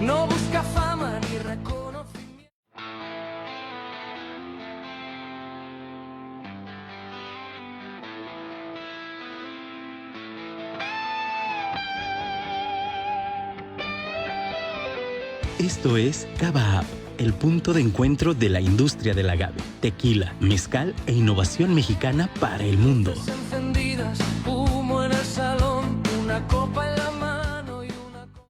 no busca fama ni reconocimiento. Esto es Cava Up, el punto de encuentro de la industria del agave, tequila, mezcal e innovación mexicana para el mundo. Encendidas, humo en el salón, una copa en la mano y una copa.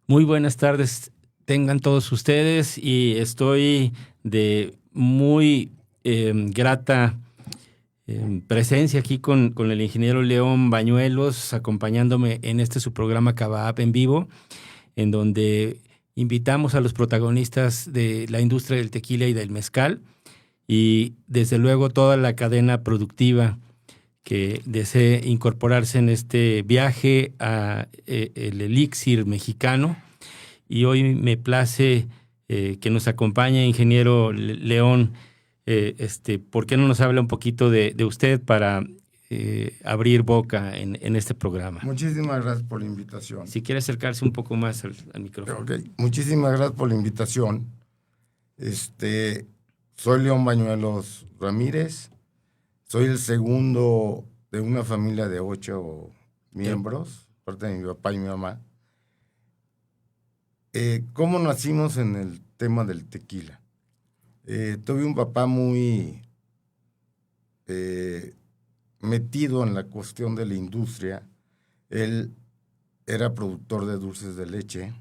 Muy buenas tardes tengan todos ustedes y estoy de muy grata presencia aquí con el ingeniero León Bañuelos acompañándome en este su programa Cava Up en vivo, en donde invitamos a los protagonistas de la industria del tequila y del mezcal y desde luego toda la cadena productiva que desee incorporarse en este viaje a el elixir mexicano. Y hoy me place que nos acompañe ingeniero León. ¿Por qué no nos habla un poquito de usted para abrir boca en este programa? Muchísimas gracias por la invitación. Si quiere acercarse un poco más al micrófono. Okay. Muchísimas gracias por la invitación. Soy León Bañuelos Ramírez. Soy el segundo de una familia de 8 miembros, parte de mi papá y mi mamá. ¿Cómo nacimos en el tema del tequila? Tuve un papá muy metido en la cuestión de la industria. Él era productor de dulces de leche.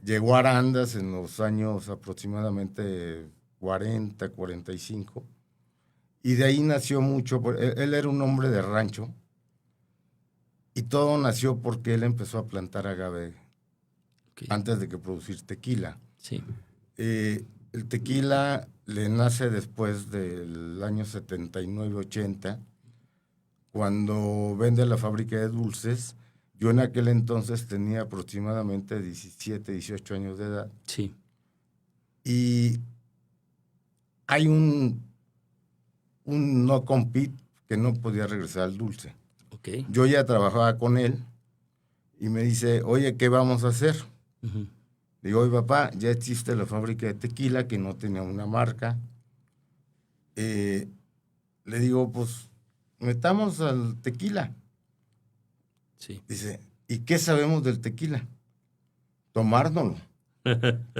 Llegó a Arandas en los años aproximadamente 40, 45. Y de ahí nació mucho. Él era un hombre de rancho. Y todo nació porque él empezó a plantar agave antes de que producir tequila. Sí. El tequila le nace después del año 79-80, cuando vende la fábrica de dulces. Yo en aquel entonces tenía aproximadamente 17, 18 años de edad. Sí. Y hay un no compete que no podía regresar al dulce. Okay. Yo ya trabajaba con él y me dice, oye, ¿qué vamos a hacer? Uh-huh. Digo, oye, papá, ya existe la fábrica de tequila que no tenía una marca. Le digo, pues, metamos al tequila. Sí. Dice, ¿y qué sabemos del tequila? Tomárnoslo.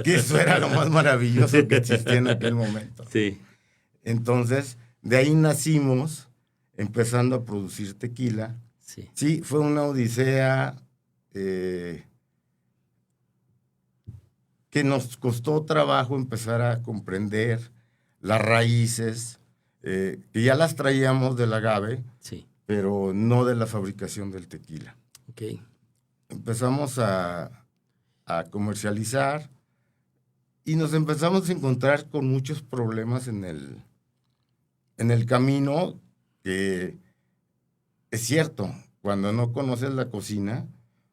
Que eso era lo más maravilloso que existía en aquel momento. Sí. Entonces, de ahí nacimos, empezando a producir tequila. Sí. Sí, fue una odisea que nos costó trabajo empezar a comprender las raíces, que ya las traíamos del agave, Sí. pero no de la fabricación del tequila. Okay. Empezamos a comercializar y nos empezamos a encontrar con muchos problemas en el camino, que es cierto, cuando no conoces la cocina,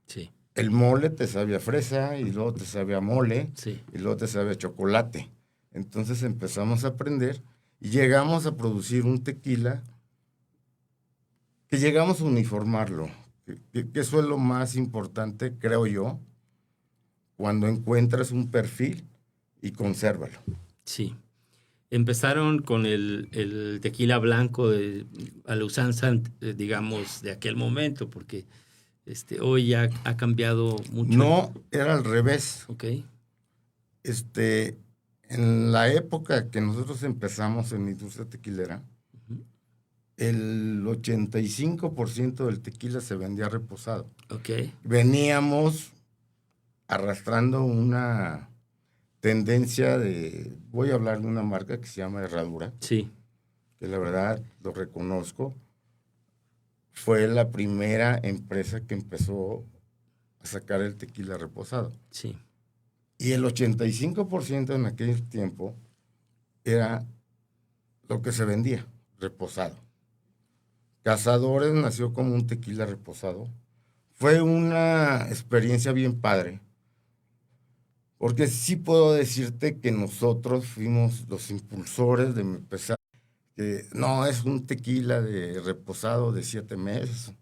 Sí. el mole te sabe a fresa y luego te sabe a mole, Sí. y luego te sabe a chocolate. Entonces empezamos a aprender y llegamos a producir un tequila que llegamos a uniformarlo, que eso es lo más importante, creo yo, cuando encuentras un perfil y consérvalo. Sí. Empezaron con el tequila blanco a la usanza, digamos, de aquel momento, porque hoy ya ha cambiado mucho. No, era al revés. Ok. En la época que nosotros empezamos en la industria tequilera, el 85% del tequila se vendía reposado. Ok. Veníamos arrastrando una tendencia voy a hablar de una marca que se llama Herradura, Sí. que la verdad lo reconozco, fue la primera empresa que empezó a sacar el tequila reposado. Sí. Y el 85% en aquel tiempo era lo que se vendía, reposado. Cazadores nació como un tequila reposado. Fue una experiencia bien padre, porque sí puedo decirte que nosotros fuimos los impulsores de empezar, que no es un tequila de reposado de 7 meses.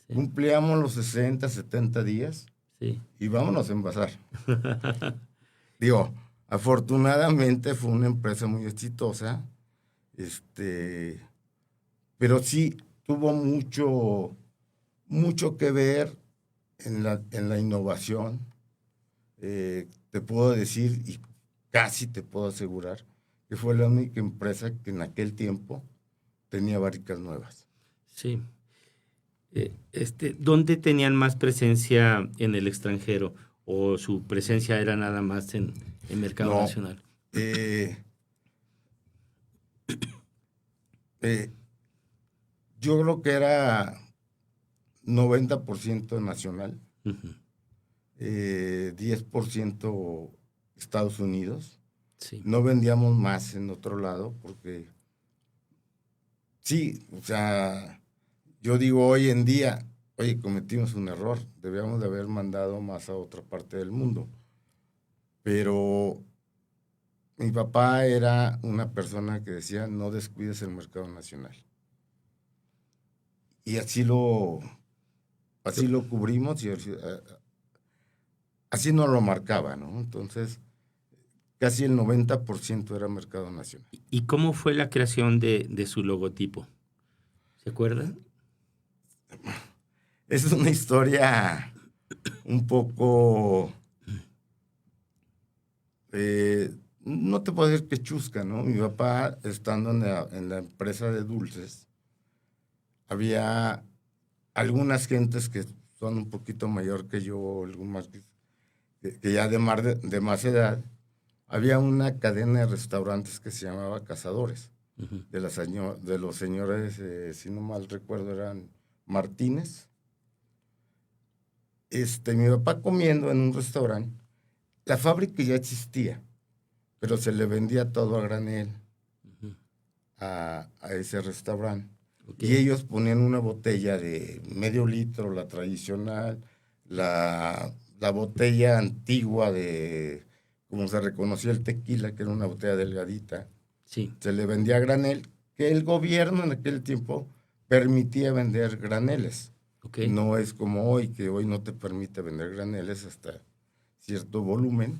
Sí. Cumplíamos los 60, 70 días Sí. y vámonos a envasar. Digo, afortunadamente fue una empresa muy exitosa, pero sí tuvo mucho que ver en la innovación. Te puedo decir, y casi te puedo asegurar, que fue la única empresa que en aquel tiempo tenía barricas nuevas. Sí. ¿Dónde tenían más presencia en el extranjero? ¿O su presencia era nada más en mercado No, nacional? Yo creo que era 90% nacional, Ujú. 10% Estados Unidos. Sí. No vendíamos más en otro lado porque sí, o sea, yo digo hoy en día, oye, cometimos un error, debíamos de haber mandado más a otra parte del mundo. Pero mi papá era una persona que decía, no descuides el mercado nacional. Y así lo cubrimos y así nos lo marcaba, ¿no? Entonces, casi el 90% era mercado nacional. ¿Y cómo fue la creación de su logotipo? ¿Se acuerdan? Es una historia un poco, no te puedo decir que chusca, ¿no? Mi papá, estando en la empresa de dulces, había algunas gentes que son un poquito mayor que yo, algunas que ya de más edad. Había una cadena de restaurantes que se llamaba Cazadores, Ujú. de los señores, si no mal recuerdo, eran Martínez. Mi papá comiendo en un restaurante, la fábrica ya existía, pero se le vendía todo a granel Ujú. a ese restaurante. Ok. Y ellos ponían una botella de medio litro, la tradicional, la botella antigua de, como se reconocía el tequila, que era una botella delgadita. Sí. Se le vendía a granel, que el gobierno en aquel tiempo permitía vender graneles. Ok. No es como hoy, que hoy no te permite vender graneles hasta cierto volumen.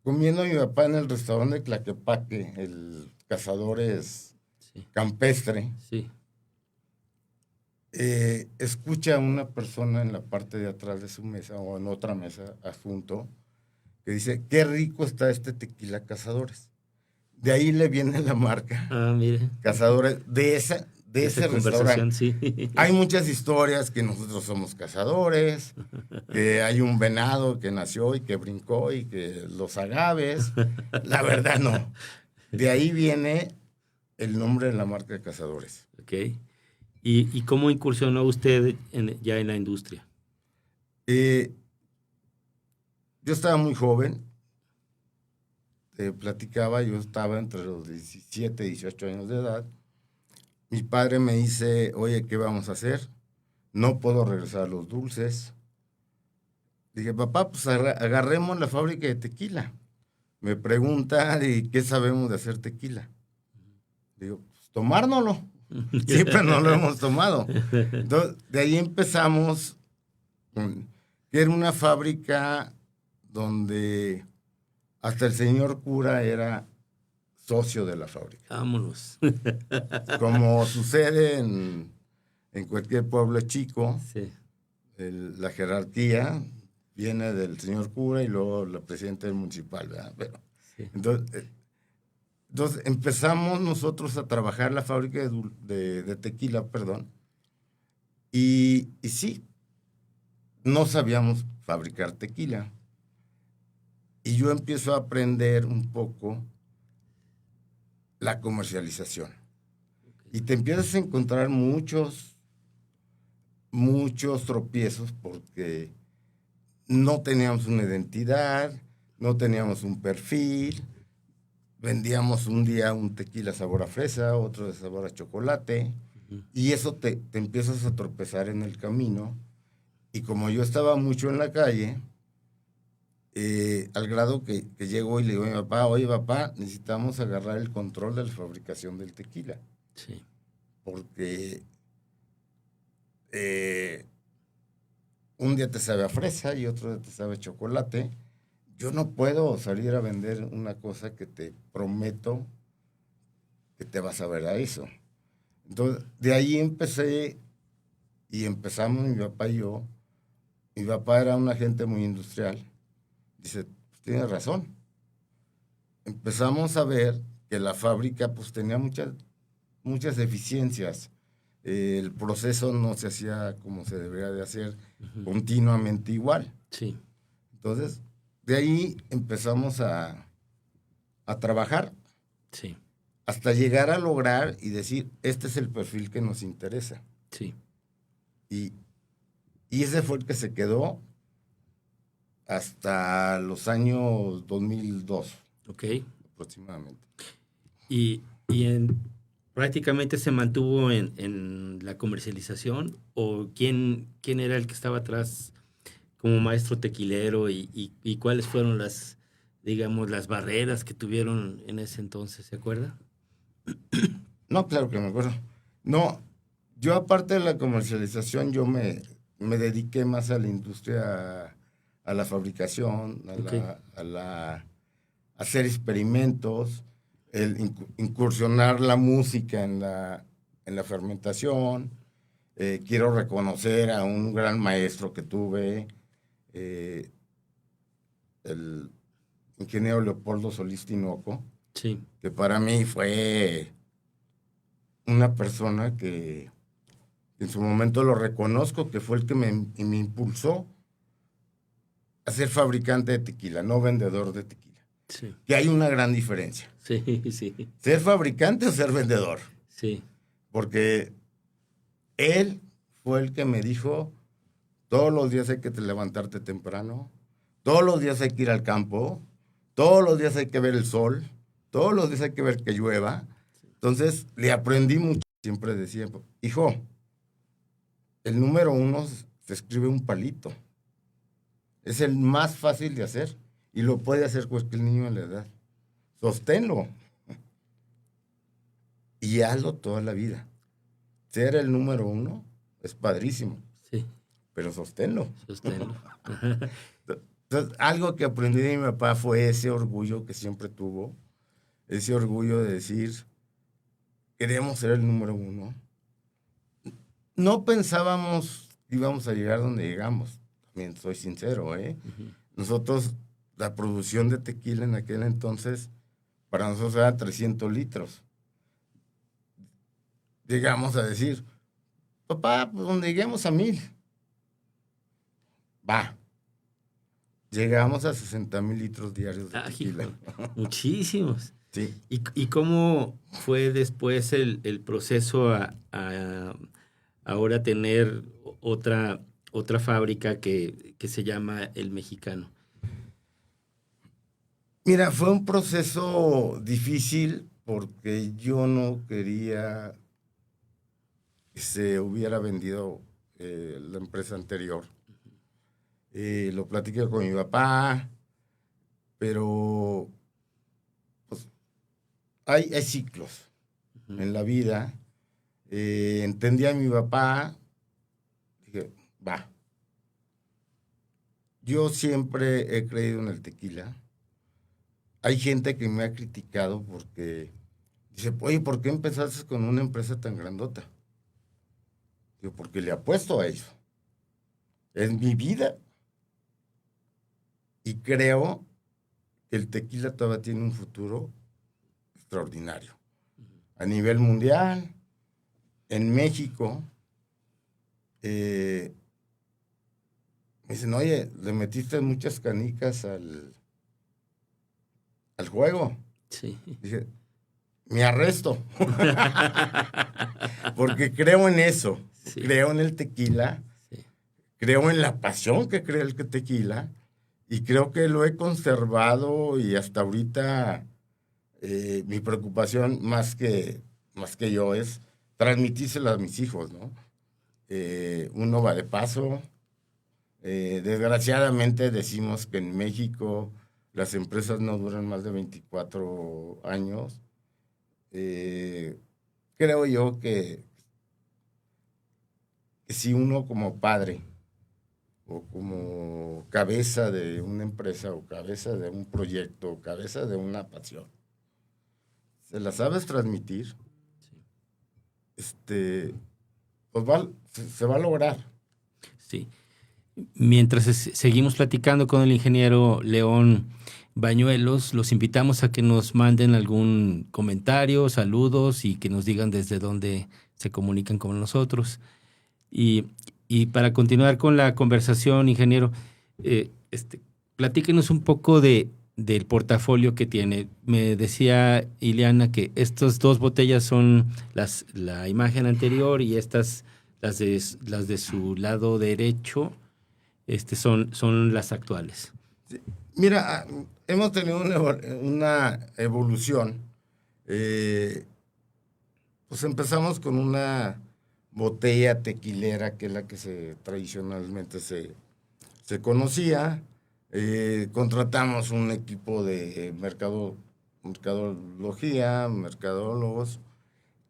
Comiendo mi papá en el restaurante de Tlaquepaque, el Cazadores Sí. Campestre, Sí. escucha a una persona en la parte de atrás de su mesa o en otra mesa adjunto que dice, qué rico está este tequila Cazadores. De ahí le viene la marca Ah, mire. Cazadores de Esa ese conversación, restaurante. sí. Hay muchas historias que nosotros somos cazadores, que hay un venado que nació y que brincó y que los agaves. La verdad no. De ahí viene el nombre de la marca de Cazadores. Ok. ¿Y cómo incursionó usted ya en la industria? Yo estaba muy joven, te platicaba, yo estaba entre los 17 y 18 años de edad. Mi padre me dice, oye, ¿qué vamos a hacer? No puedo regresar a los dulces. Dije, papá, pues agarremos la fábrica de tequila. Me pregunta, ¿y qué sabemos de hacer tequila? Digo, pues tomárnoslo. Siempre no lo hemos tomado. Entonces, de ahí empezamos, que era una fábrica donde hasta el señor cura era socio de la fábrica. Vámonos. Como sucede en cualquier pueblo chico, Sí. la jerarquía viene del señor cura y luego la presidenta del municipal, ¿verdad? Pero, Sí. entonces empezamos nosotros a trabajar la fábrica de tequila, perdón, y sí, no sabíamos fabricar tequila. Y yo empiezo a aprender un poco la comercialización. Y te empiezas a encontrar muchos tropiezos porque no teníamos una identidad, no teníamos un perfil. Vendíamos un día un tequila sabor a fresa, otro de sabor a chocolate, y eso te empiezas a tropezar en el camino. Y como yo estaba mucho en la calle, al grado que llego y le digo a mi papá, oye papá, necesitamos agarrar el control de la fabricación del tequila, Sí. porque un día te sabe a fresa y otro día te sabe a chocolate. Yo no puedo salir a vender una cosa que te prometo que te vas a ver a eso. Entonces, de ahí empecé y empezamos mi papá y yo. Mi papá era un agente muy industrial. Dice, pues, tienes razón. Empezamos a ver que la fábrica pues tenía muchas deficiencias. El proceso no se hacía como se debería de hacer, continuamente igual. Sí, Entonces, de ahí empezamos a trabajar sí, hasta llegar a lograr y decir, este es el perfil que nos interesa. sí. Y, y ese fue el que se quedó hasta los años 2002, Ok. aproximadamente. Y prácticamente se mantuvo en la comercialización, o quién era el que estaba atrás como maestro tequilero, y cuáles fueron digamos, las barreras que tuvieron en ese entonces, ¿se acuerda? No, claro que me acuerdo. No, yo aparte de la comercialización, yo me dediqué más a la industria, a la fabricación, Ok. a hacer experimentos, el incursionar la música en la fermentación. Quiero reconocer a un gran maestro que tuve, el ingeniero Leopoldo Solís Tinoco, Sí, que para mí fue una persona que en su momento lo reconozco, que fue el que me impulsó a ser fabricante de tequila, no vendedor de tequila. sí, Que hay una gran diferencia. sí, sí, Ser fabricante o ser vendedor. sí, Porque él fue el que me dijo, todos los días hay que levantarte temprano, todos los días hay que ir al campo, todos los días hay que ver el sol, todos los días hay que ver que llueva. Entonces le aprendí mucho. Siempre decía, hijo, el número 1 se escribe un palito. Es el más fácil de hacer y lo puede hacer cualquier niño en la edad. Sosténlo y hazlo toda la vida. Ser el número 1 es padrísimo, sí, pero sosténlo. sosténlo. Entonces, algo que aprendí de mi papá fue ese orgullo que siempre tuvo, ese orgullo de decir, queremos ser el número 1. No pensábamos que íbamos a llegar donde llegamos, también soy sincero, ¿eh? Nosotros, la producción de tequila en aquel entonces, para nosotros era 300 litros. Llegamos a decir, papá, pues donde lleguemos a 1000. Va. Llegamos a 60,000 litros diarios de Ah, tequila. hijo, muchísimos. Sí. ¿Y cómo fue después el proceso a ahora tener otra fábrica que se llama El Mexicano? Mira, fue un proceso difícil porque yo no quería que se hubiera vendido la empresa anterior. Lo platiqué con mi papá, pero pues, hay ciclos en la vida. Entendí a mi papá, dije, va. Yo siempre he creído en el tequila. Hay gente que me ha criticado porque dice, oye, ¿por qué empezaste con una empresa tan grandota? Digo, porque le apuesto a eso. Es mi vida. Y creo que el tequila todavía tiene un futuro extraordinario. A nivel mundial, en México, me dicen, oye, le metiste muchas canicas al juego. Sí. Dije, me arresto. Porque creo en eso. Sí. Creo en el tequila. Sí. Creo en la pasión que crea el tequila. Y creo que lo he conservado y hasta ahorita mi preocupación más que yo es transmitírselo a mis hijos, ¿no? Uno va de paso. Desgraciadamente decimos que en México las empresas no duran más de 24 años. Creo yo que si uno como padre o como cabeza de una empresa o cabeza de un proyecto o cabeza de una pasión, se la sabes transmitir, pues se va a lograr. Sí. Mientras seguimos platicando con el ingeniero León Bañuelos, los invitamos a que nos manden algún comentario, saludos y que nos digan desde dónde se comunican con nosotros. Y para continuar con la conversación, ingeniero, platíquenos un poco del portafolio que tiene. Me decía Ileana que estas dos botellas son la imagen anterior y estas, las de su lado derecho, son las actuales. Sí. Mira, hemos tenido una evolución. Pues empezamos con una botella tequilera, que es la que tradicionalmente se conocía. Contratamos un equipo de mercadología, mercadólogos,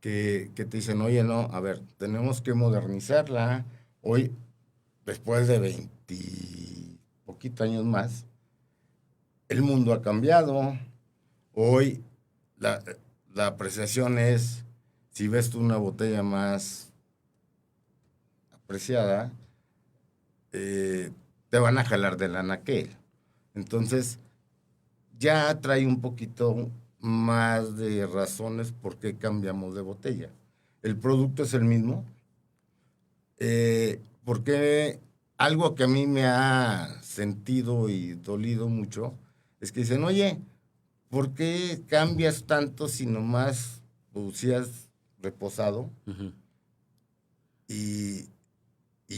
que te dicen, oye, no, a ver, tenemos que modernizarla. Hoy, después de 20 poquitos años más, el mundo ha cambiado. Hoy la apreciación es, si ves tú una botella más apreciada, te van a jalar del anaquel. Entonces, ya trae un poquito más de razones por qué cambiamos de botella. El producto es el mismo, porque algo que a mí me ha sentido y dolido mucho es que dicen, oye, ¿por qué cambias tanto si nomás producías reposado? Uh-huh. Y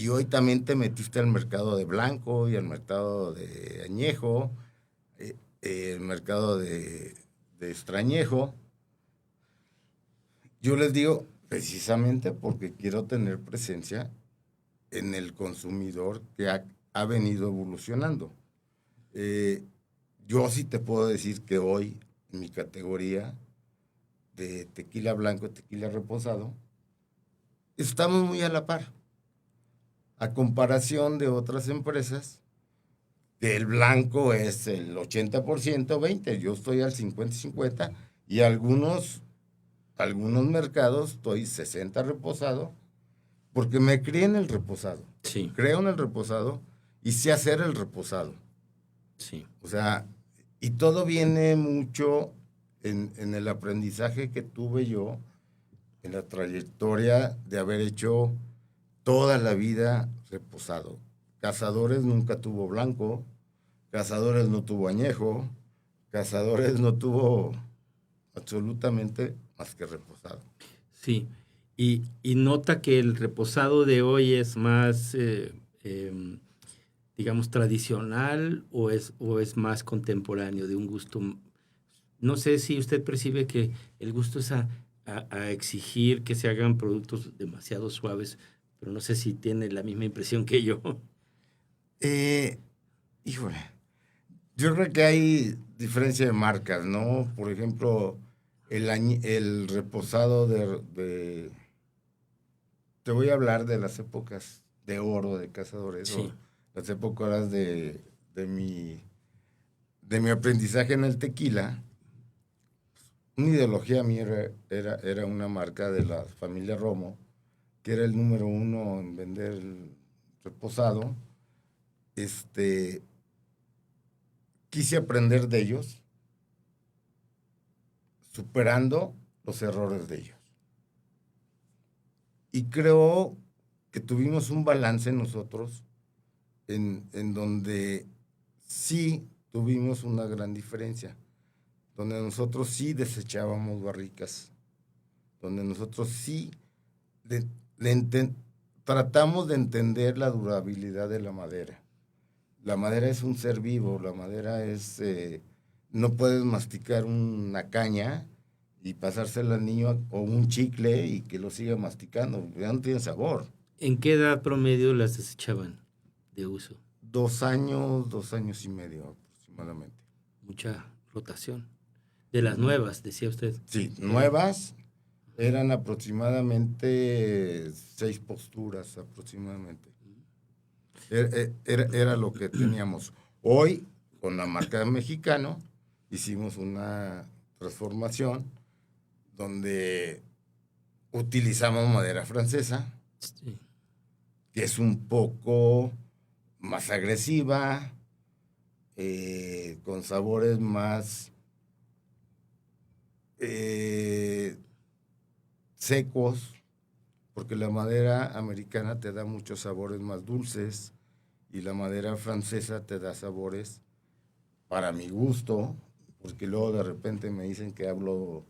hoy también te metiste al mercado de blanco y al mercado de añejo, el mercado de extrañejo. Yo les digo, precisamente porque quiero tener presencia en el consumidor que ha venido evolucionando. Yo sí te puedo decir que hoy, en mi categoría de tequila blanco, tequila reposado, estamos muy a la par. A comparación de otras empresas, que el blanco es el 80%, 20%, yo estoy al 50-50, y algunos mercados estoy 60% reposado, porque me crié en el reposado. Sí. Creo en el reposado y sé hacer el reposado. Sí. O sea, y todo viene mucho en el aprendizaje que tuve yo, en la trayectoria de haber hecho toda la vida reposado. Cazadores nunca tuvo blanco, Cazadores no tuvo añejo, Cazadores no tuvo absolutamente más que reposado. Sí, y nota que el reposado de hoy es más, digamos, tradicional o es más contemporáneo, de un gusto. No sé si usted percibe que el gusto es a exigir que se hagan productos demasiado suaves, pero no sé si tiene la misma impresión que yo. Híjole, yo creo que hay diferencia de marcas, ¿no? Por ejemplo, el reposado te voy a hablar de las épocas de oro de Cazadores, Sí. o las épocas de mi aprendizaje en el tequila. Una ideología mía era una marca de la familia Romo, que era el número 1 en vender el reposado. Quise aprender de ellos, superando los errores de ellos. Y creo que tuvimos un balance nosotros en donde sí tuvimos una gran diferencia, donde nosotros sí desechábamos barricas, donde nosotros sí tratamos de entender la durabilidad de la madera. La madera es un ser vivo, la madera es... no puedes masticar una caña y pasársela al niño o un chicle y que lo siga masticando, ya no tiene sabor. ¿En qué edad promedio las desechaban de uso? 2 años, 2 años y medio aproximadamente. Mucha rotación. De las nuevas, decía usted. Sí, nuevas eran aproximadamente 6 posturas aproximadamente. Era lo que teníamos. Hoy, con la marca Mexicano, hicimos una transformación donde utilizamos madera francesa, Sí. que es un poco más agresiva, con sabores más secos, porque la madera americana te da muchos sabores más dulces y la madera francesa te da sabores, para mi gusto, porque luego de repente me dicen que hablo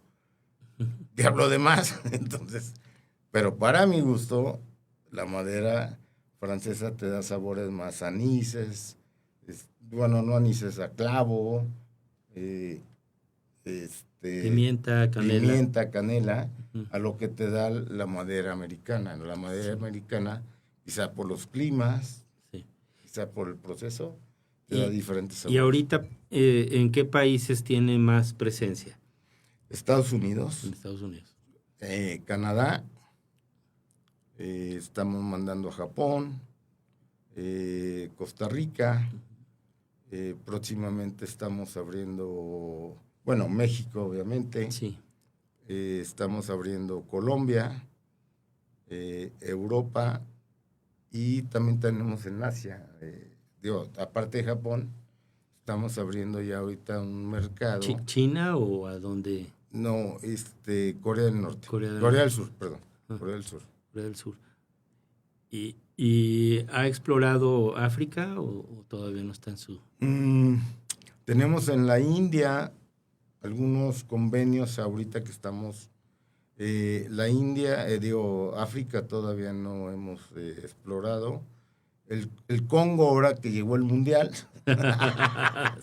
de más, entonces, pero para mi gusto, la madera francesa te da sabores más anises, bueno, no anises, a clavo, eh, Pimienta, canela. pimienta, canela, Ujú. a lo que te da la madera americana. La madera americana, quizá por los climas, Sí. quizá por el proceso, te da diferentes Y sabores. ahorita, ¿en qué países tiene más presencia? Estados Unidos, En Estados Unidos. Canadá, estamos mandando a Japón, Costa Rica, próximamente estamos abriendo, bueno, México obviamente, Sí. estamos abriendo Colombia, Europa y también tenemos en Asia, aparte de Japón, estamos abriendo ya ahorita un mercado. ¿China o a dónde? No, Corea del Norte. Corea del Corea del Norte. Sur, perdón. Ah. Corea del Sur. Corea del Sur. ¿Y ha explorado África o todavía no está en su...? Tenemos en la India algunos convenios ahorita que estamos. La India, África todavía no hemos explorado. El Congo, ahora que llegó el Mundial,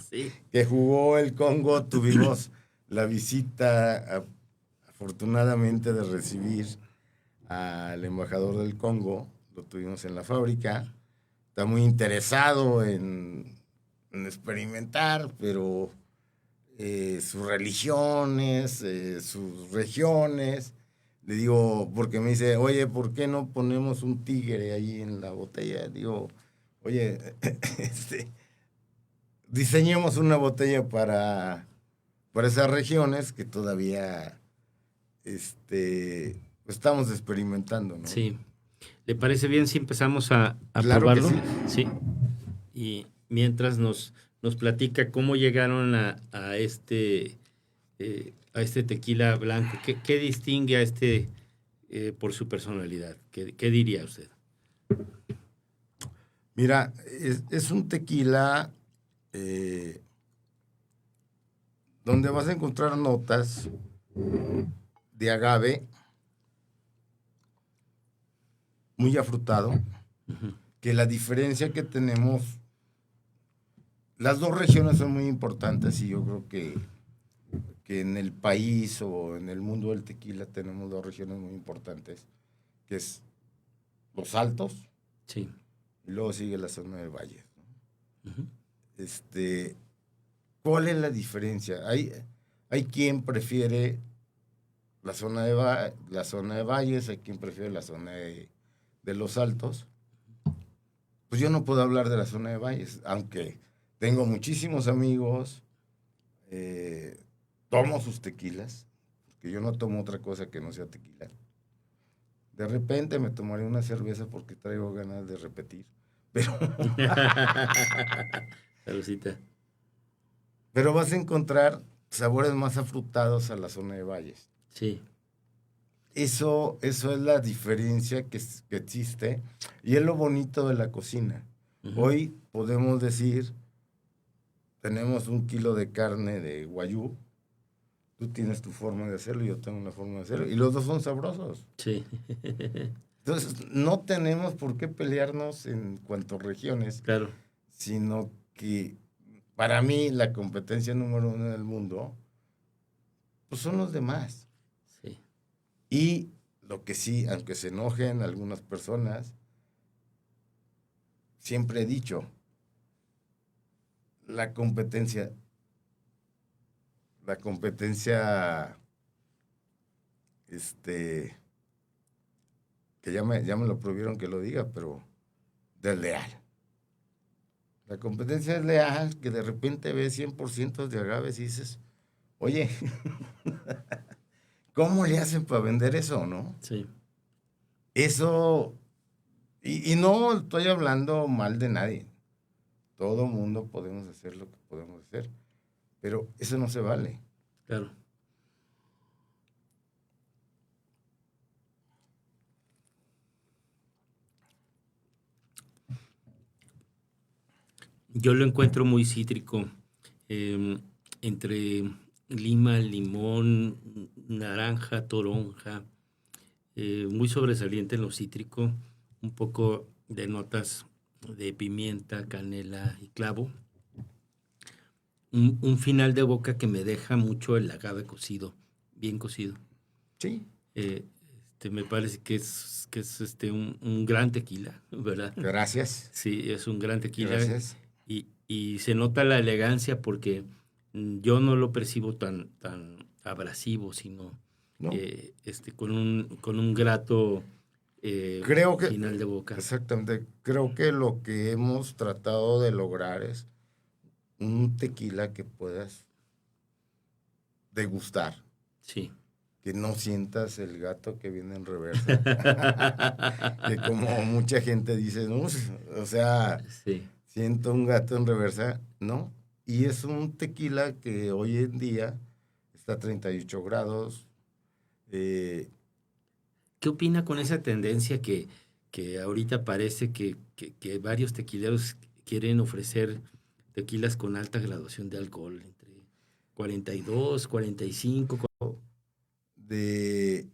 Sí. que jugó el Congo, tuvimos la visita, afortunadamente, de recibir al embajador del Congo, lo tuvimos en la fábrica, está muy interesado en experimentar, pero sus religiones, sus regiones, le digo, porque me dice, oye, ¿por qué no ponemos un tigre ahí en la botella? Digo, oye, diseñemos una botella para esas regiones que todavía estamos experimentando, ¿no? Sí. ¿Le parece bien si empezamos a Claro que probarlo? sí. Sí. Y mientras nos platica cómo llegaron a este tequila blanco. ¿Qué distingue a por su personalidad? ¿Qué diría usted? Mira, es un tequila donde vas a encontrar notas de agave, muy afrutado, que la diferencia que tenemos, las dos regiones son muy importantes y yo creo que en el país o en el mundo del tequila tenemos dos regiones muy importantes, que es los Altos, Sí. y luego sigue la zona del Valle, ¿no? Uh-huh. ¿Cuál es la diferencia? Hay quien prefiere la zona de Valles, hay quien prefiere la zona de los Altos. Pues yo no puedo hablar de la zona de Valles, aunque tengo muchísimos amigos, tomo sus tequilas, porque yo no tomo otra cosa que no sea tequila. De repente me tomaré una cerveza porque traigo ganas de repetir, pero Saludcita. pero vas a encontrar sabores más afrutados a la zona de Valles. Sí. Eso es la diferencia que existe y es lo bonito de la cocina. Uh-huh. Hoy podemos decir, tenemos 1 kilo de carne de Wagyu, tú tienes tu forma de hacerlo y yo tengo una forma de hacerlo y los dos son sabrosos. Sí. Entonces, no tenemos por qué pelearnos en cuanto a regiones, claro, sino que para mí la competencia número 1 del mundo pues son los demás. Sí. Y lo que sí, aunque se enojen algunas personas, siempre he dicho, la competencia, que ya me lo prohibieron que lo diga, pero desleal. La competencia es leal, que de repente ves 100% de agaves y dices, oye, ¿cómo le hacen para vender eso, no? Sí, Eso, y no estoy hablando mal de nadie. Todo mundo podemos hacer lo que podemos hacer, pero eso no se vale. claro. Yo lo encuentro muy cítrico, eh, entre lima, limón, naranja, toronja, muy sobresaliente en lo cítrico, un poco de notas de pimienta, canela y clavo. Un final de boca que me deja mucho el agave cocido, bien cocido. Sí. Me parece que es un gran tequila, ¿verdad? Gracias. Sí, es un gran tequila. Gracias. Y se nota la elegancia porque yo no lo percibo tan abrasivo, sino No. con un grato Creo que, final de boca. exactamente, creo que lo que hemos tratado de lograr es un tequila que puedas degustar, Sí. que no sientas el gato que viene en reversa, que como mucha gente dice, no, o sea, Sí. siento un gato en reversa, no, y es un tequila que hoy en día está a 38 grados. ¿Qué opina con esa tendencia que ahorita parece que varios tequileros quieren ofrecer tequilas con alta graduación de alcohol, entre 42, 45? de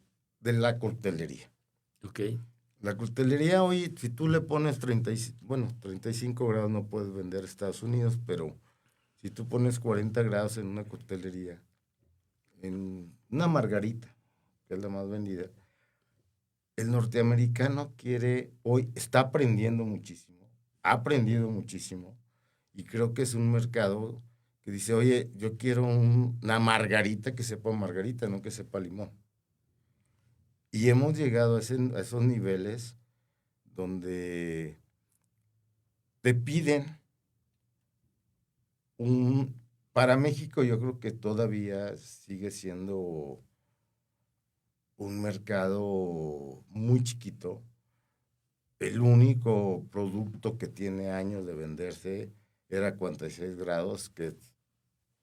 la coctelería. Ok, La coctelería hoy, si tú le pones 35 grados no puedes vender a Estados Unidos, pero si tú pones 40 grados en una coctelería, en una margarita, que es la más vendida, el norteamericano está aprendiendo muchísimo, ha aprendido muchísimo, y creo que es un mercado que dice, oye, yo quiero una margarita que sepa margarita, no que sepa limón. Y hemos llegado a esos niveles donde te piden para México yo creo que todavía sigue siendo un mercado muy chiquito. El único producto que tiene años de venderse era 46 grados, que es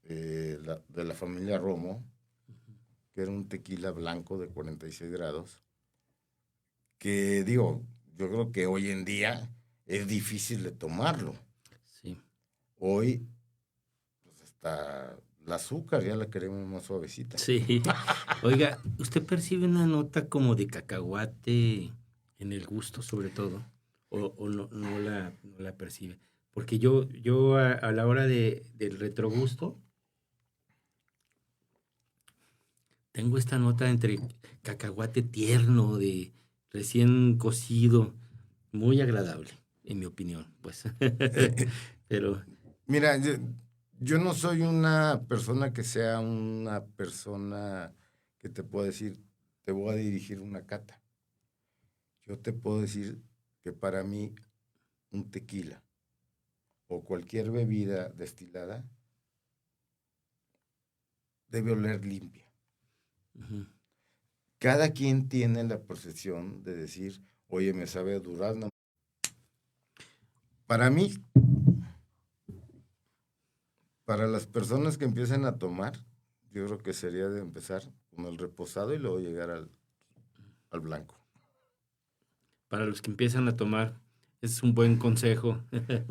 de la familia Romo, que era un tequila blanco de 46 grados, que digo, yo creo que hoy en día es difícil de tomarlo. sí. Hoy, pues hasta el azúcar ya la queremos más suavecita. Sí. Oiga, ¿usted percibe una nota como de cacahuate en el gusto, sobre todo? ¿O no la percibe? Porque yo a la hora del retrogusto tengo esta nota entre cacahuate tierno, de recién cocido, muy agradable, en mi opinión, pues. Pero Mira, yo no soy una persona que sea una persona que te pueda decir, te voy a dirigir una cata. Yo te puedo decir que para mí un tequila o cualquier bebida destilada debe oler limpia. ujú, Cada quien tiene la percepción de decir, oye, me sabe a durazno. Para mí, para las personas que empiecen a tomar, yo creo que sería de empezar con el reposado y luego llegar al blanco. para los que empiezan a tomar, es un buen consejo.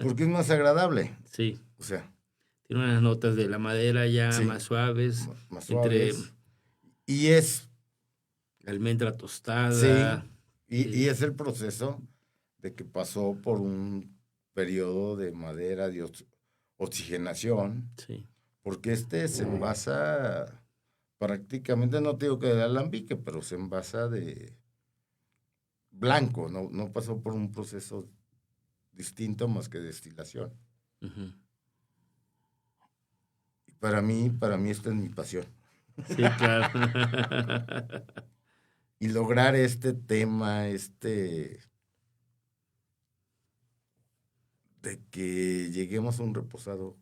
Porque es más agradable. Sí, O sea, tiene unas notas de la madera ya sí, más suaves, más entre suaves. Y es, almendra sí, tostada. y es el proceso de que pasó por un periodo de madera, de oxigenación, Sí, porque se envasa prácticamente, no te digo que de alambique, pero se envasa de blanco, no pasó por un proceso distinto más que destilación. ujú. Y para mí esta es mi pasión. Sí, claro. Y lograr este tema, de que lleguemos a un reposado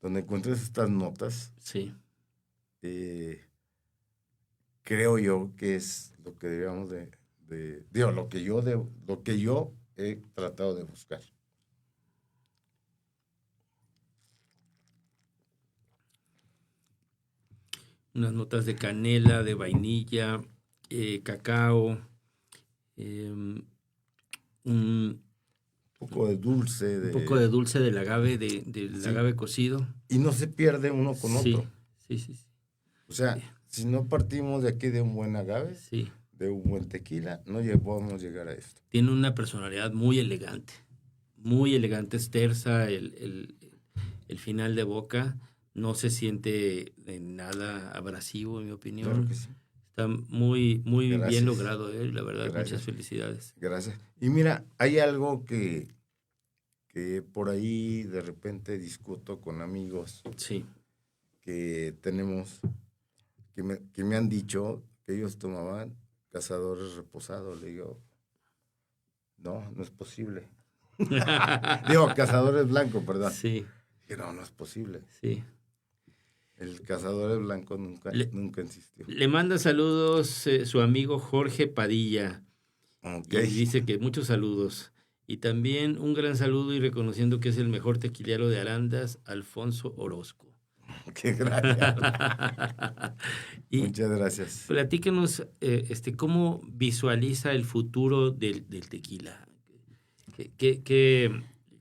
donde encuentres estas notas, Sí. creo yo que es lo que debíamos digo, lo que yo he tratado de buscar. Unas notas de canela, de vainilla, cacao, un Poco de dulce, poco de dulce del agave, del Sí. agave cocido. y no se pierde uno con Sí, otro. sí. O sea, si no partimos de aquí de un buen agave, Sí. de un buen tequila, no podemos llegar a esto. Tiene una personalidad muy elegante, es tersa, el final de boca no se siente nada abrasivo, en mi opinión. Claro que sí. Está muy, muy Gracias. bien logrado, la verdad, Gracias. muchas felicidades. Gracias. Y mira, hay algo que por ahí de repente discuto con amigos Sí, que tenemos, que me han dicho que ellos tomaban cazadores reposados. Le digo, no es posible. Digo, cazadores blancos, perdón. sí, Que no es posible. sí. El cazador blanco nunca existió. Le manda saludos su amigo Jorge Padilla. Ok. Y dice que muchos saludos. Y también un gran saludo y reconociendo que es el mejor tequilero de Arandas, Alfonso Orozco. Qué gracias. Y Muchas gracias. platícanos cómo visualiza el futuro del tequila.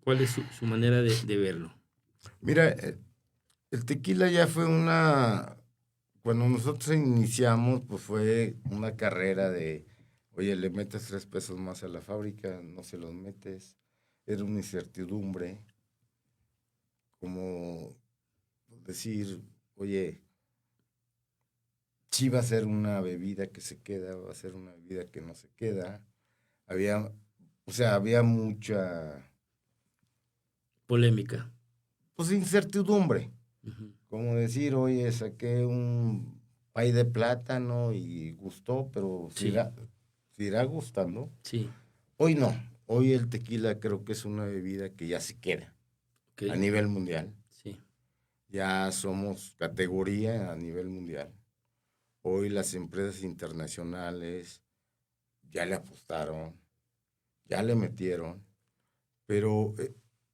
¿Cuál es su manera de verlo? Mira, el tequila ya fue cuando nosotros iniciamos, pues fue una carrera de, oye, le metes 3 pesos más a la fábrica, no se los metes. Era una incertidumbre, como decir, oye, sí va a ser una bebida que se queda, va a ser una bebida que no se queda. Había mucha, Polémica. pues, incertidumbre. Ujú. Como decir, oye, saqué un pay de plátano y gustó, pero Sí. seguirá gustando. Sí. Hoy no. Hoy el tequila creo que es una bebida que ya se queda Ok. a nivel mundial. Sí. Ya somos categoría a nivel mundial. Hoy las empresas internacionales ya le apostaron, ya le metieron, pero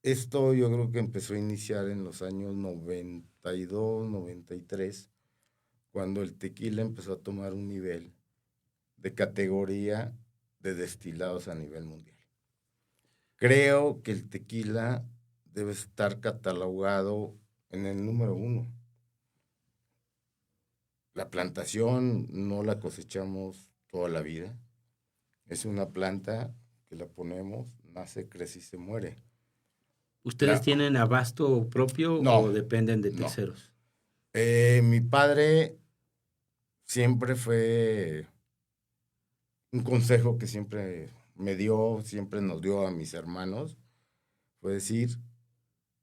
esto yo creo que empezó a iniciar en los años 92, 93, cuando el tequila empezó a tomar un nivel de categoría de destilados a nivel mundial. Creo que el tequila debe estar catalogado en el número 1. La plantación no la cosechamos toda la vida. Es una planta que la ponemos, nace, crece y se muere. ¿Ustedes tienen abasto propio No, o dependen de no. terceros? Mi padre siempre fue un consejo que siempre me dio, siempre nos dio a mis hermanos, fue decir,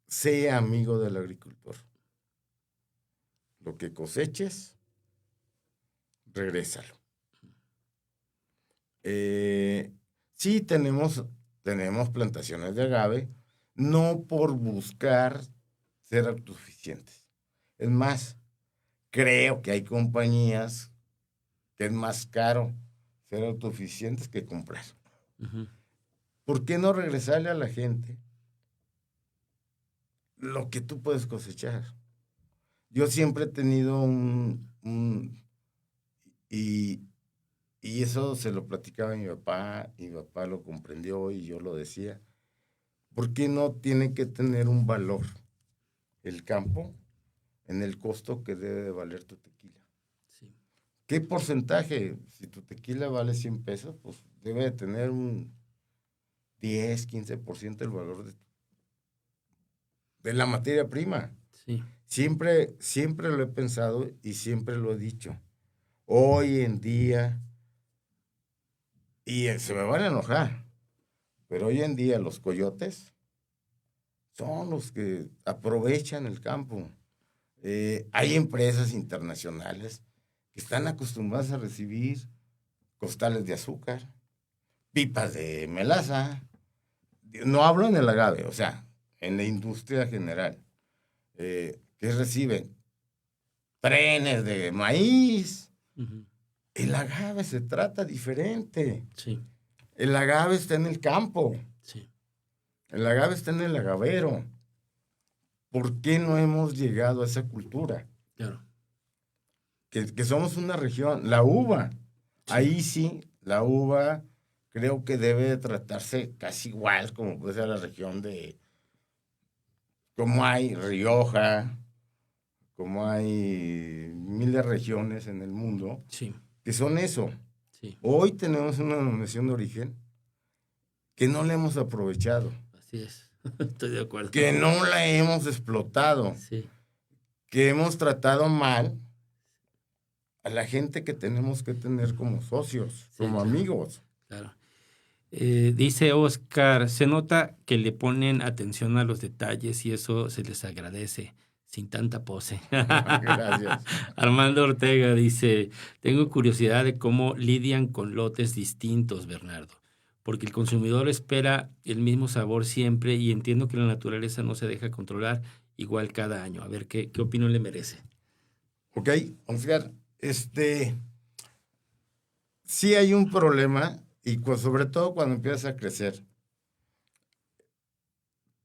sé amigo del agricultor. Lo que coseches, regrésalo. Sí tenemos plantaciones de agave, no por buscar ser autosuficientes. Es más, creo que hay compañías que es más caro ser autosuficientes que comprar. Ujú. ¿Por qué no regresarle a la gente lo que tú puedes cosechar? Yo siempre he tenido y eso se lo platicaba a mi papá, y mi papá lo comprendió y yo lo decía. ¿Por qué no tiene que tener un valor el campo en el costo que debe de valer tu tequila? Sí. ¿Qué porcentaje? Si tu tequila vale 100 pesos, pues debe de tener un 10, 15% el valor de la materia prima. Sí. Siempre lo he pensado y siempre lo he dicho. Hoy en día, y se me van a enojar, pero hoy en día los coyotes son los que aprovechan el campo. Hay empresas internacionales que están acostumbradas a recibir costales de azúcar, pipas de melaza, no hablo en el agave, o sea, en la industria general, que reciben trenes de maíz. Ujú. El agave se trata diferente. Sí, El agave está en el campo. sí, El agave está en el agavero. ¿Por qué no hemos llegado a esa cultura? claro. Que somos una región. La uva. Ahí sí, la uva creo que debe de tratarse casi igual como puede ser la región de... Como hay Rioja, como hay miles de regiones en el mundo, Sí, que son eso. sí, Hoy tenemos una denominación de origen que no la hemos aprovechado, así es. Estoy de acuerdo. que no la hemos explotado, Sí, que hemos tratado mal a la gente que tenemos que tener como socios, Sí, como claro. amigos. claro. Dice Oscar, se nota que le ponen atención a los detalles y eso se les agradece, sin tanta pose. Gracias. Armando Ortega dice, tengo curiosidad de cómo lidian con lotes distintos, Bernardo, porque el consumidor espera el mismo sabor siempre y entiendo que la naturaleza no se deja controlar igual cada año. A ver, ¿qué opinión le merece? Ok, Oscar, sí hay un problema y sobre todo cuando empiezas a crecer,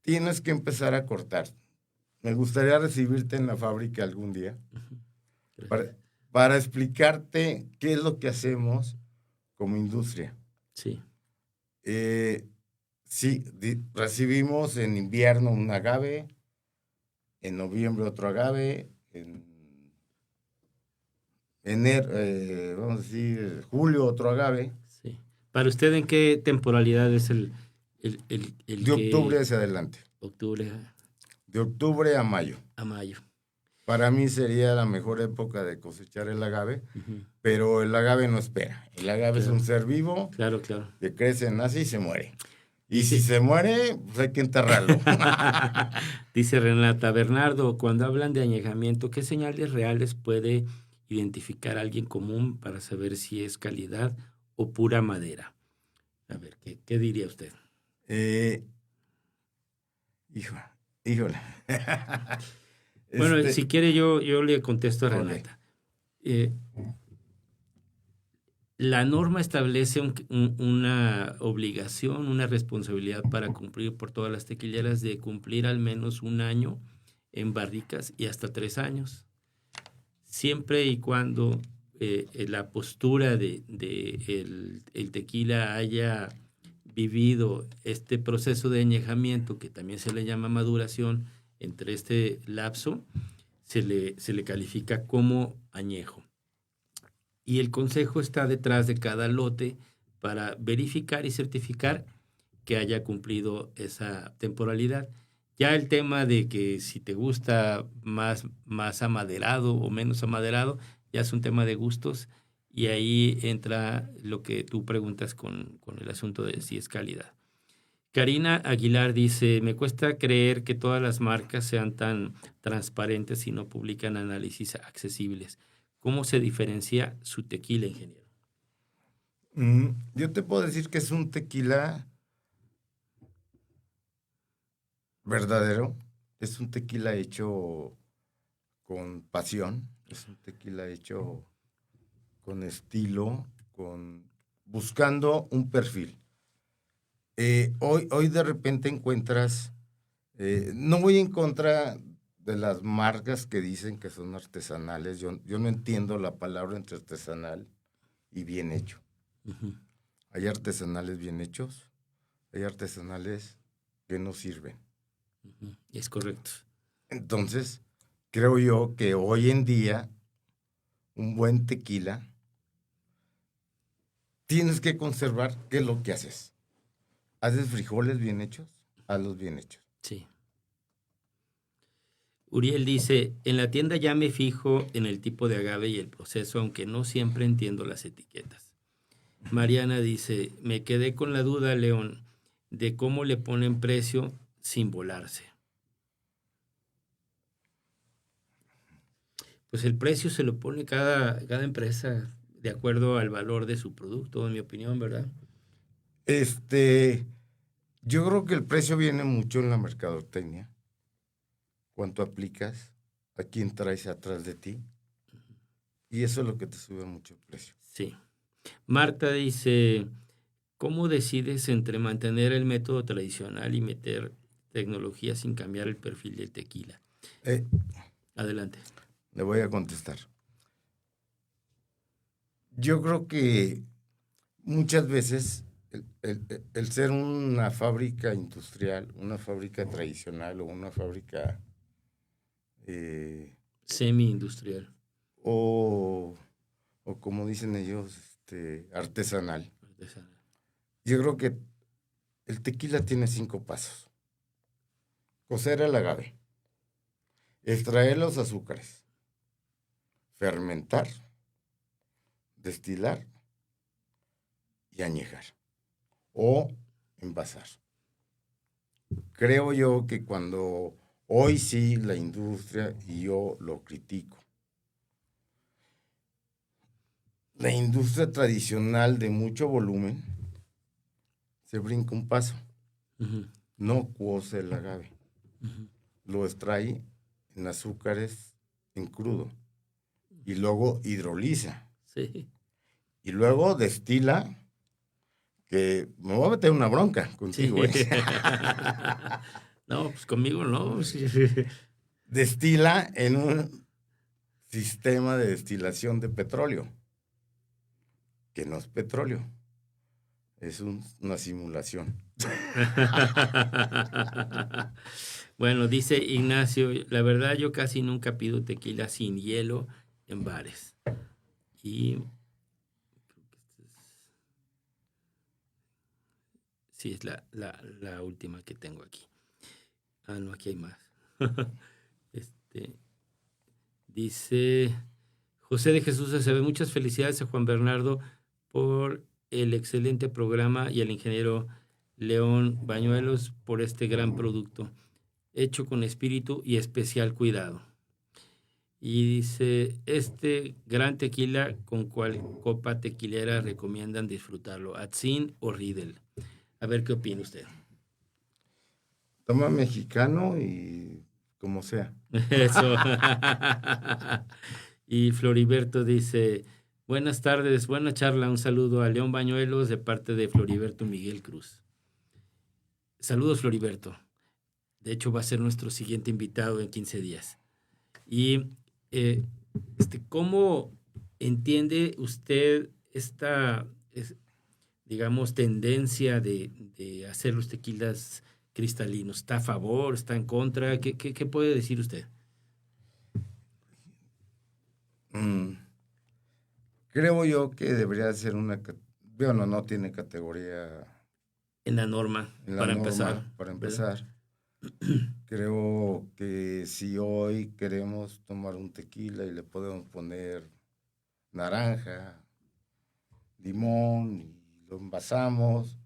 tienes que empezar a cortar. Me gustaría recibirte en la fábrica algún día para, para explicarte qué es lo que hacemos como industria. Sí, Sí, recibimos en invierno un agave, en noviembre otro agave, en enero, vamos a decir, julio otro agave, sí. ¿Para usted en qué temporalidad es el de octubre que... hacia adelante, Octubre de octubre a mayo. a mayo? Para mí sería la mejor época de cosechar el agave, Ujú. pero el agave no espera. El agave es Claro. un ser vivo Claro, claro. que crece, nace y se muere. Y Dice- si se muere, pues hay que enterrarlo. Dice Renata, Bernardo, cuando hablan de añejamiento, ¿qué señales reales puede identificar alguien común para saber si es calidad o pura madera? A ver, ¿qué diría usted? Eh, hijo, híjole. Bueno, Este, si quiere yo le contesto a ok. Renata. Eh, La norma establece una obligación, una responsabilidad para cumplir por todas las tequileras de cumplir al menos un año en barricas y hasta 3 años, siempre y cuando la postura de el tequila haya vivido este proceso de añejamiento, que también se le llama maduración, entre este lapso, se le califica como añejo. Y el consejo está detrás de cada lote para verificar y certificar que haya cumplido esa temporalidad. Ya el tema de que si te gusta más amaderado o menos amaderado, ya es un tema de gustos y ahí entra lo que tú preguntas con el asunto de si es calidad. Karina Aguilar dice, me cuesta creer que todas las marcas sean tan transparentes y no publican análisis accesibles. ¿Cómo se diferencia su tequila, ingeniero? Yo te puedo decir que es un tequila verdadero, es un tequila hecho con pasión, es un tequila hecho con estilo, buscando un perfil. Hoy de repente encuentras, no voy en contra de las marcas que dicen que son artesanales, yo no entiendo la palabra entre artesanal y bien hecho. Uh-huh. Hay artesanales bien hechos, hay artesanales que no sirven. Uh-huh. Es correcto. Entonces, creo yo que hoy en día un buen tequila tienes que conservar qué es lo que haces. ¿Haces frijoles bien hechos? Hazlos bien hechos. Sí. Uriel dice, en la tienda ya me fijo en el tipo de agave y el proceso, aunque no siempre entiendo las etiquetas. Mariana dice, me quedé con la duda, León, de cómo le ponen precio sin volarse. Pues el precio se lo pone cada empresa de acuerdo al valor de su producto, en mi opinión, ¿verdad? Yo creo que el precio viene mucho en la mercadotecnia. Cuánto aplicas, a quién traes atrás de ti. Y eso es lo que te sube mucho el precio. Sí. Marta dice, ¿cómo decides entre mantener el método tradicional y meter tecnología sin cambiar el perfil del tequila? Eh, Adelante. Le voy a contestar. Yo creo que muchas veces el ser una fábrica industrial, una fábrica tradicional o una fábrica Semi-industrial. o como dicen ellos, artesanal. Artesanal. Yo creo que el tequila tiene 5 pasos. Cocer el agave, extraer los azúcares, fermentar, destilar y añejar o envasar. Creo yo que cuando hoy sí la industria, y yo lo critico, la industria tradicional de mucho volumen se brinca un paso. Uh-huh. No cuoce el agave. Uh-huh. Lo extrae en azúcares en crudo y luego hidroliza. Sí. Y luego destila, que me voy a meter una bronca contigo. Sí. No, pues conmigo no. Sí. Destila en un sistema de destilación de petróleo, que no es petróleo, es una simulación. Bueno, dice Ignacio, la verdad yo casi nunca pido tequila sin hielo en bares. Y sí, es la última que tengo aquí. Ah, no, aquí hay más. Dice José de Jesús Acevedo, muchas felicidades a Juan Bernardo por el excelente programa y al ingeniero León Bañuelos por este gran producto, hecho con espíritu y especial cuidado. Y dice, este gran tequila, ¿con cuál copa tequilera recomiendan disfrutarlo? ¿Atzin o Riedel? A ver, ¿qué opina usted? Toma mexicano y como sea. Eso. Y Floriberto dice, buenas tardes, buena charla, un saludo a León Bañuelos de parte de Floriberto Miguel Cruz. Saludos, Floriberto. De hecho, va a ser nuestro siguiente invitado en 15 días. Y, ¿cómo entiende usted esta, digamos, tendencia de hacer los tequilas cristalinos? ¿Está a favor? ¿Está en contra? ¿Qué puede decir usted? Creo yo que debería ser bueno, no tiene categoría En la norma, en la para norma, empezar. para empezar. Creo que si hoy queremos tomar un tequila y le podemos poner naranja, limón y lo envasamos,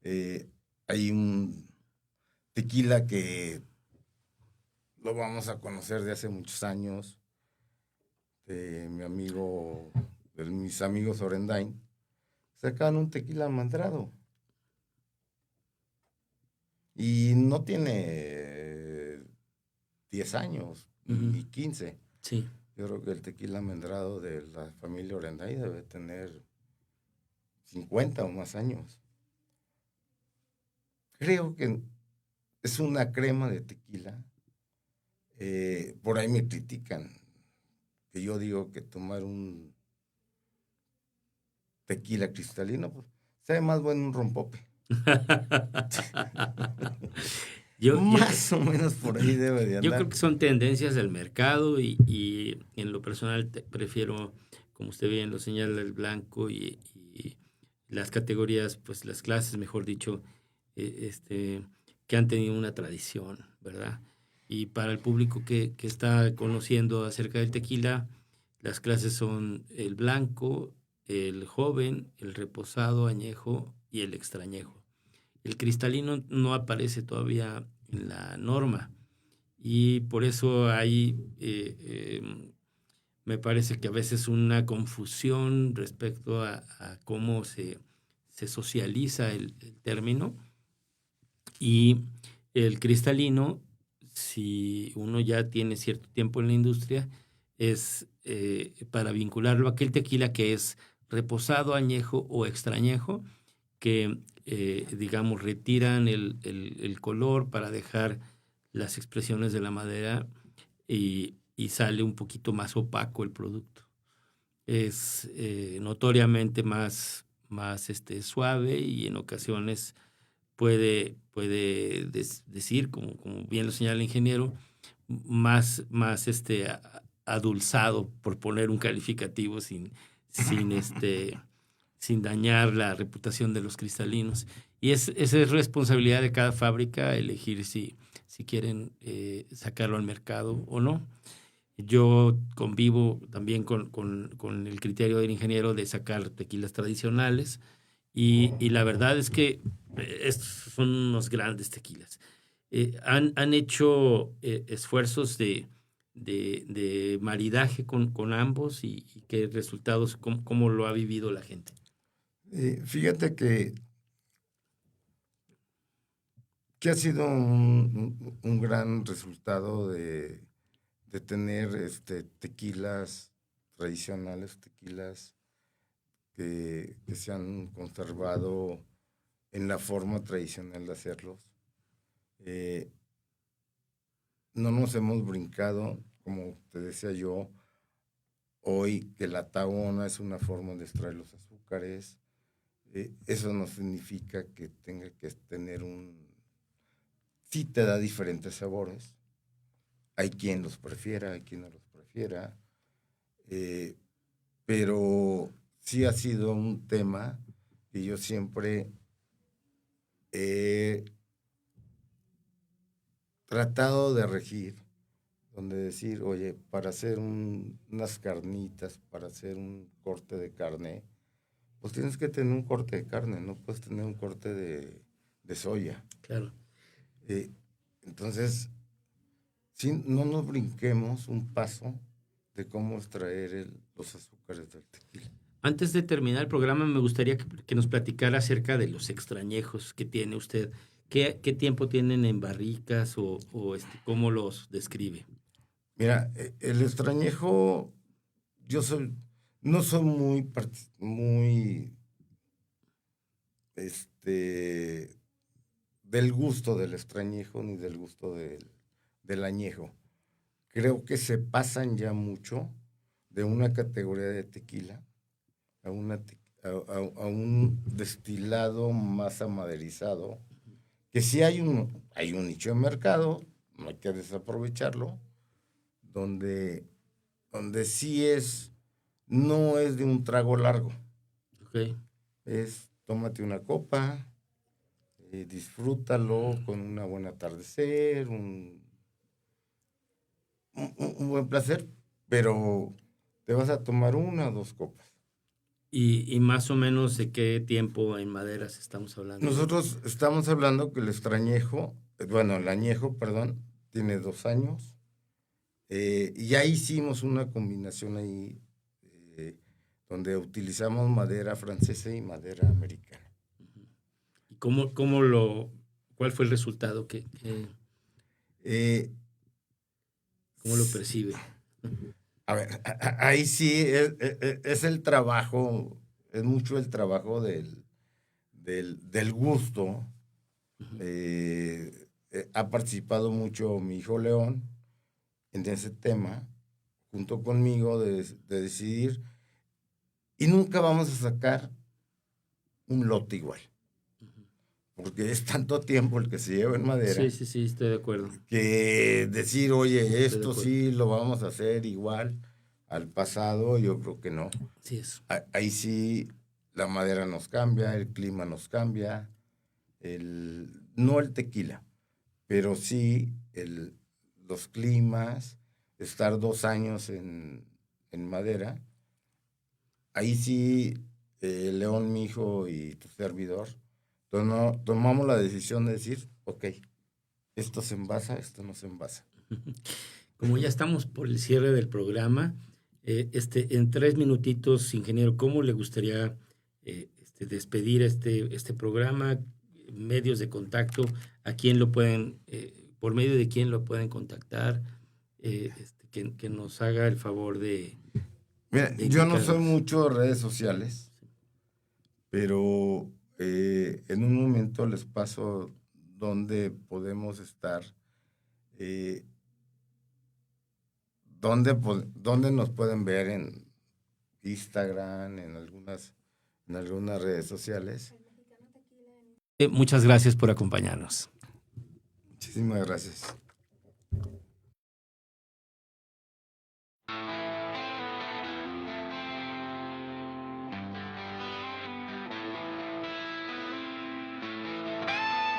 hay un tequila que lo vamos a conocer de hace muchos años, de mis amigos Orendain, sacan un tequila mandrado. Y no tiene 10 años, ni 15. Sí. Yo creo que el tequila almendrado de la familia Orendain debe tener 50 o más años. Creo que es una crema de tequila. Por ahí me critican que yo digo que tomar un tequila cristalino, pues, sabe más bueno un rompope. Más o menos por ahí debe de andar. Yo creo que son tendencias del mercado y en lo personal prefiero, como usted bien lo señala, el blanco y las categorías, pues las clases, mejor dicho, que han tenido una tradición, ¿verdad? Y para el público que está conociendo acerca del tequila, las clases son el blanco, el joven, el reposado, añejo y el extrañejo. El cristalino no aparece todavía en la norma y por eso hay, me parece que a veces una confusión respecto a cómo se socializa el término Y el cristalino, si uno ya tiene cierto tiempo en la industria, es para vincularlo a aquel tequila que es reposado, añejo o extrañejo, que, digamos, retiran el color para dejar las expresiones de la madera y sale un poquito más opaco el producto. Es notoriamente más suave y en ocasiones puede decir, como bien lo señala el ingeniero, más adulzado, por poner un calificativo sin dañar la reputación de los cristalinos. Y esa es responsabilidad de cada fábrica elegir si quieren sacarlo al mercado o no. Yo convivo también con el criterio del ingeniero de sacar tequilas tradicionales y la verdad es que estos son unos grandes tequilas. Han hecho esfuerzos de maridaje con ambos y qué resultados, cómo lo ha vivido la gente. Fíjate que ha sido un gran resultado de tener tequilas tradicionales, tequilas que se han conservado en la forma tradicional de hacerlos. No nos hemos brincado, como te decía yo, hoy que la tahona es una forma de extraer los azúcares. Eso no significa que tenga que tener sí te da diferentes sabores. Hay quien los prefiera, hay quien no los prefiera. Pero sí ha sido un tema que yo siempre he tratado de regir, donde decir, oye, para hacer unas carnitas, para hacer un corte de carne, pues tienes que tener un corte de carne, no puedes tener un corte de soya. Claro. Entonces, sí, no nos brinquemos un paso de cómo extraer los azúcares del tequila. Antes de terminar el programa, me gustaría que nos platicara acerca de los extrañejos que tiene usted. ¿Qué tiempo tienen en barricas o cómo los describe? Mira, el extrañejo, no soy muy del gusto del extrañejo ni del gusto del añejo. Creo que se pasan ya mucho de una categoría de tequila a un destilado más amaderizado, que sí hay un nicho de mercado, no hay que desaprovecharlo, donde sí no es de un trago largo. Okay. Es tómate una copa, disfrútalo con una buena atardecer, un buen placer, pero te vas a tomar 1 o 2 copas. ¿Y más o menos de qué tiempo en maderas estamos hablando? Nosotros estamos hablando que el añejo, perdón, tiene 2 años. Y ya hicimos una combinación ahí donde utilizamos madera francesa y madera americana. ¿Y cuál fue el resultado? ¿Cómo lo percibe? A ver, ahí sí es el trabajo, es mucho el trabajo del gusto. Ha participado mucho mi hijo León en ese tema, junto conmigo, de decidir, y nunca vamos a sacar un lote igual. Porque es tanto tiempo el que se lleva en madera. Sí, estoy de acuerdo. Que decir, oye, esto sí lo vamos a hacer igual al pasado, yo creo que no. Sí es. Ahí sí la madera nos cambia, el clima nos cambia, no el tequila, pero sí los climas, estar 2 años en madera. Ahí sí, León, mi hijo y tu servidor, tomamos la decisión de decir, ok, esto se envasa, esto no se envasa. Como ya estamos por el cierre del programa, en 3 minutitos, ingeniero, ¿cómo le gustaría despedir este programa? medios de contacto, a quién lo pueden, por medio de quién lo pueden contactar, que nos haga el favor de... Mira, yo no soy mucho de redes sociales, pero en un momento les paso dónde podemos estar, dónde nos pueden ver en Instagram, en algunas redes sociales. Muchas gracias por acompañarnos. Muchísimas gracias.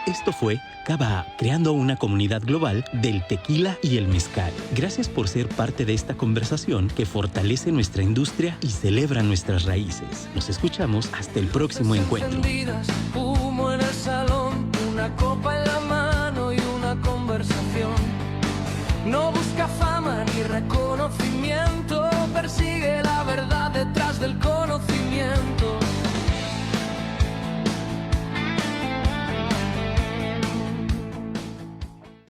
Esto fue Cava, creando una comunidad global del tequila y el mezcal. Gracias por ser parte de esta conversación que fortalece nuestra industria y celebra nuestras raíces. Nos escuchamos hasta el próximo encuentro. Encendidas, humo en el salón, una copa en la mano y una conversación. No busca fama ni reconocimiento, persigue la verdad detrás del conocimiento.